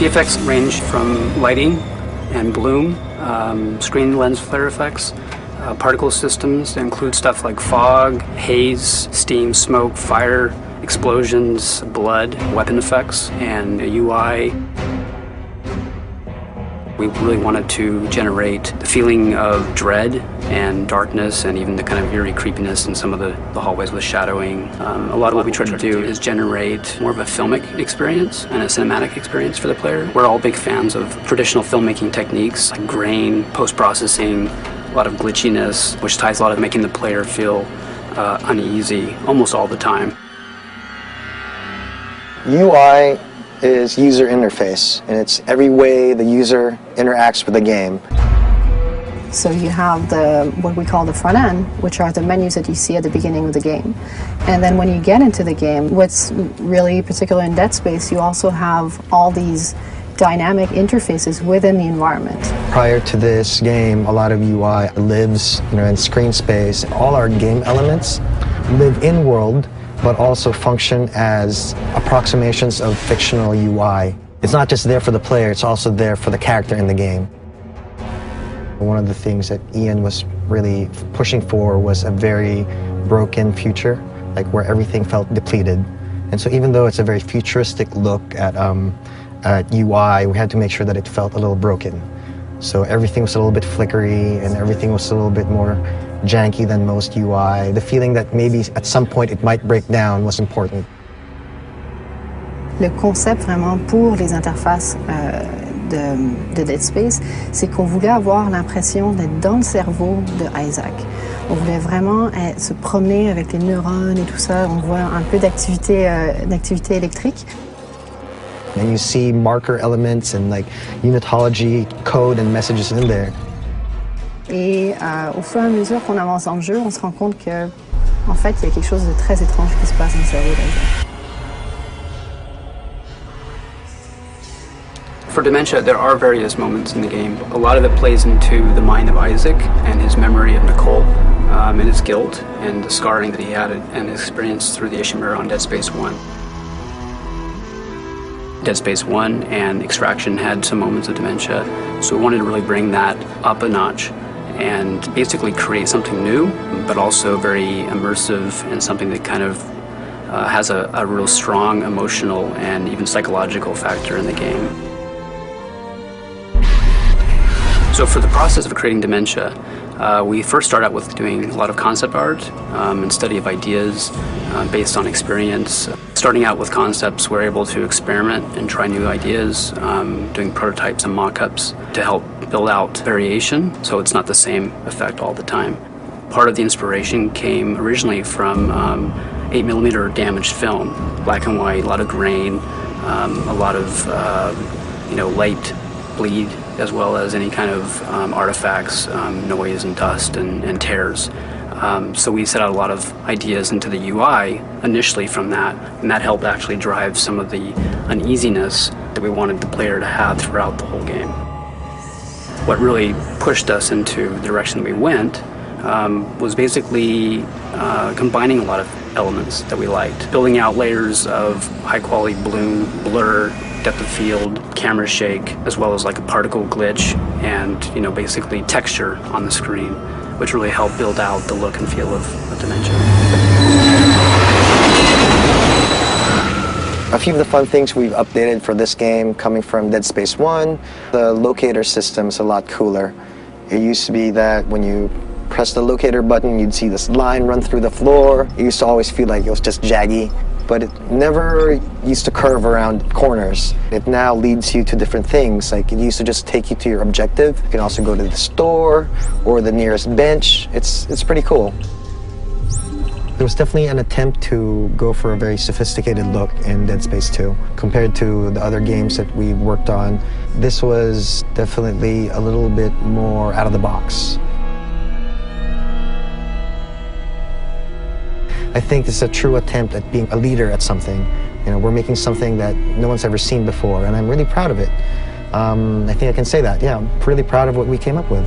effects range from lighting and bloom, screen lens flare effects, particle systems that include stuff like fog, haze, steam, smoke, fire, explosions, blood, weapon effects, and a UI. We really wanted to generate the feeling of dread and darkness and even the kind of eerie creepiness in some of the hallways with shadowing. A lot of what we try to do is generate more of a filmic experience and a cinematic experience for the player. We're all big fans of traditional filmmaking techniques like grain, post-processing, a lot of glitchiness, which ties a lot of making the player feel uneasy almost all the time. UI is user interface, and it's every way the user interacts with the game. So you have what we call the front end, which are the menus that you see at the beginning of the game. And then when you get into the game, what's really particular in Dead Space, you also have all these dynamic interfaces within the environment. Prior to this game, a lot of UI lives, in screen space. All our game elements live in world, but also function as approximations of fictional UI. It's not just there for the player, it's also there for the character in the game. One of the things that Ian was really pushing for was a very broken future, like where everything felt depleted. And so even though it's a very futuristic look at UI, we had to make sure that it felt a little broken. So everything was a little bit flickery and everything was a little bit more janky than most UI. The feeling that maybe at some point it might break down was important. Le concept vraiment pour les interfaces de Dead Space, c'est qu'on voulait avoir l'impression d'être dans le cerveau de Isaac. On voulait vraiment se promener avec les neurones et tout ça. On voit un peu d'activité électrique. And you see marker elements and like unitology code and messages in there. Et au fur et à mesure qu'on avance dans le jeu, on se rend compte que, en fait, il y a quelque chose de très étrange qui se passe dans le cerveau d'Isaac. For Dementia, there are various moments in the game. A lot of it plays into the mind of Isaac and his memory of Nicole, and his guilt and the scarring that he had and experienced through the issue mirror on Dead Space 1. Dead Space 1 and Extraction had some moments of dementia, so we wanted to really bring that up a notch and basically create something new, but also very immersive and something that kind of has a real strong emotional and even psychological factor in the game. So for the process of creating Dementia, we first start out with doing a lot of concept art and study of ideas based on experience. Starting out with concepts, we're able to experiment and try new ideas, doing prototypes and mock-ups to help build out variation, so it's not the same effect all the time. Part of the inspiration came originally from 8mm damaged film, black and white, a lot of grain, a lot of light bleed, as well as any kind of artifacts, noise and dust and tears. So we set out a lot of ideas into the UI initially from that, and that helped actually drive some of the uneasiness that we wanted the player to have throughout the whole game. What really pushed us into the direction we went was basically combining a lot of elements that we liked, building out layers of high-quality bloom, blur, depth of field, camera shake, as well as like a particle glitch and basically texture on the screen, which really helped build out the look and feel of Dementia. A few of the fun things we've updated for this game coming from Dead Space 1, the locator system's a lot cooler. It used to be that when you press the locator button, you'd see this line run through the floor. It used to always feel like it was just jaggy, but it never used to curve around corners. It now leads you to different things. Like it used to just take you to your objective. You can also go to the store or the nearest bench. It's pretty cool. There was definitely an attempt to go for a very sophisticated look in Dead Space 2. Compared to the other games that we worked on, this was definitely a little bit more out of the box. I think it's a true attempt at being a leader at something. We're making something that no one's ever seen before, and I'm really proud of it. I think I can say that. Yeah, I'm really proud of what we came up with.